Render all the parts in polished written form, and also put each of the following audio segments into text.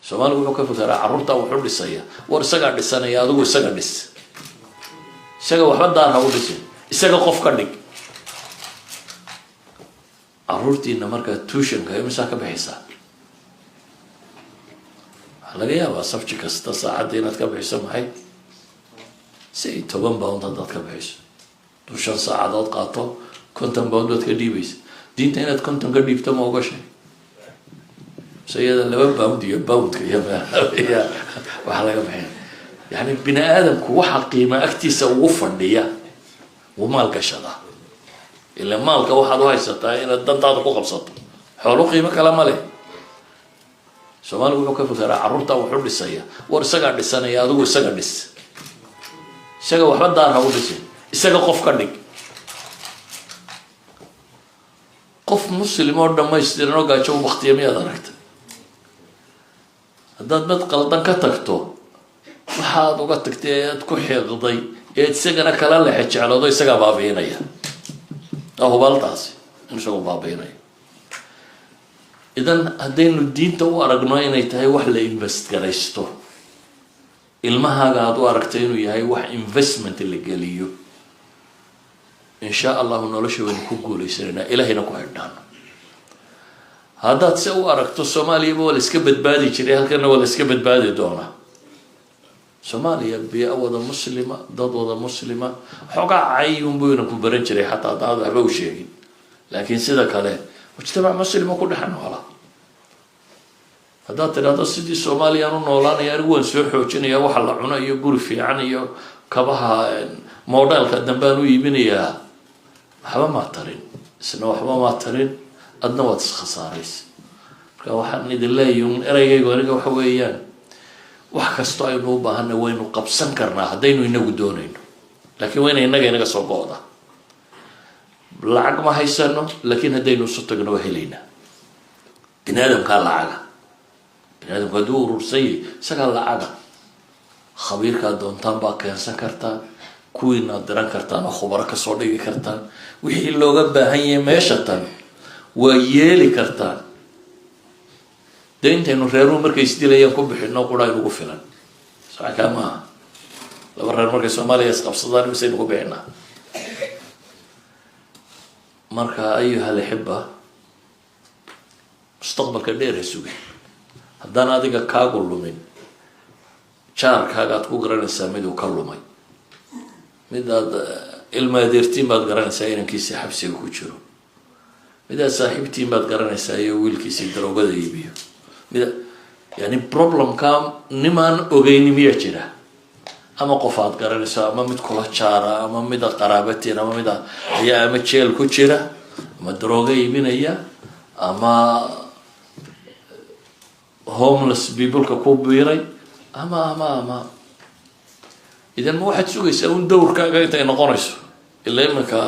Soomaaligu wuxuu ka fikiraa carruurta wuxuu dhisaya war isaga dhisanaya adigu isaga dhis isaga waxba daar ha u dhisin isaga qof ka dhig carruurtiina marka tuition-ka imisa ka bixisa laga yaabaa sabti kasta saacadda inaad ka bixiso maxay si 10 pound haddaad ka bixiso 5 saacadood qaato 50 pound baad ka dhiibaysa diinta inaad 50 ka dhiibto ma ogashay سيدا لما باوند يباوند يا وحلا يبحين يعني بني آدم كوحة قيمة أكتيسة وفردية ومالك شدا إلا مالك واحد واحد ستا إن الدم تعطيك وقبصت حلو قيمة كلام عليه سؤال يقول كيف ترى عرورته وحول السيا ورسجع للسنة يا دوب السجع لس سجع واحد دار هقول لسه السجع قف كردك قف مسلم ورد ما يصير نوقع شو وقت يمي دركت haddaad mid qaldan ka tagto waxaad uga tagtay aad ku xiiqday ee isagana kala la xijaalado isaga baabiinaya hubaltaasi isaga baabiinaya idan haddaynu diinta u aragno inay tahay wax la invest garaysto ilmahaaga aad u aragtay inuu yahay wax investment la geliyo insha Allah nolosha weyn ku guulaysanaa ilaahayna ku xidhaan haddaad se u aragto Soomaaliya wala iska badbaadi jiray halkana wala iska badbaadi doona Soomaaliya biya wada muslima dad wada muslima xogaa ayuun buu ku baran jiray hatta dad waxba u sheegin laakiin sida kale mujtamac muslima ku dhaxan wala haddaad tiraahdo sidii Soomaaliya u noolaanaya anigu waan soo xoojinaya waxa la cuno iyo guri fiican iyo kabaha modelka dambaan u iibinaya waxba ma tarin isna waxba ma tarin adna waad iskhasaareys marka waxaan idin leeyahay erayga aniga waxa weeyaan wax kasto aynu u baahanay waynu qabsan karnaa haddaynu inagu doonayno laakiin wayna inaga soo go'da lacag ma haysano laakiin haddaynu soo tagno waa helaynaa binaadamka lacaga binaadamka duu urursay isaga lacaga khabiirka doontaan baa keensan kartaa kuwiina diran kartaan khubaro ka soo dhigi kartaan wixii looga baahan yahay meesha tan ويالي كرتان دينت إنه ريرو مركز دي ليه يكون بحنا وقرأ يلقوا فلان صح كما لو ريرو مركز سومالي يسقف صداري بس يلقوا بحنا مركا أيها الأحبة مستقبل كبير يسوي هدانا ديك كاغول لمن شار كاغات كوغران السامد وكلمي مداد المديرتين بعد قران سايرن كيسي حبسي وكوتشرو إذا صاحبتي ما تقرنيسا يا ويلكي سيدرو بدا يبيو يعني بروبلم كام نمان اوغيني ميجرا اما قفات قرنيسا اما مid kula jaara ama mid qaraabatiina ama mid ayaa ama jeel ku jira ama droga iibinaya ama homeless people ka ku biiray ama idan ma waxaad sugaysaa un dowrkaaga intay noqonayso ilaa imaka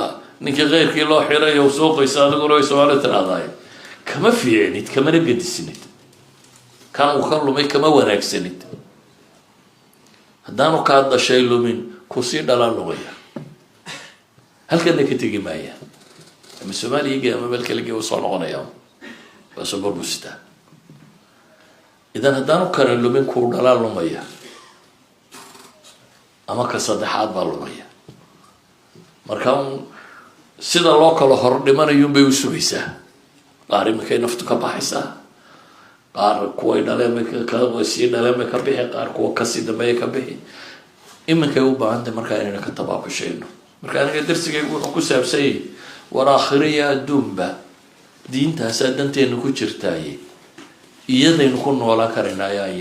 ninka غيركي loo xiray oo soo qoysa adigu oo Soomaaliya tiraahday kama fiicnid kama nagadisinid kan uu ka lumay kama wanaagsanid haddaanu ka dhashay lumin ku sii dhalaalugaya halkan ka tagi maaya ama Soomaaliya ama meel kale oo soo noqonaya waa soo burbusta idan haddaanu ka lumin ku dhalaalumaya ama ka saddexaad baa lumaya marka sida loo kala hor dhimanayo bay u sugaysaa qaar imikay naftu ka baxaysaa qaar kuwa dhaleen ka wasi dhaleen ka bixi qaar kuwa ka sii dambeeyay ka bixi imikay u baahantay marka inayna ka tabaabashayno marka aniga darsigaygu wuxuu ku saabsay war aakhiriya adduunba diintaas danteenu ku jirtay iyadaynu ku noolaan karnaa ayaa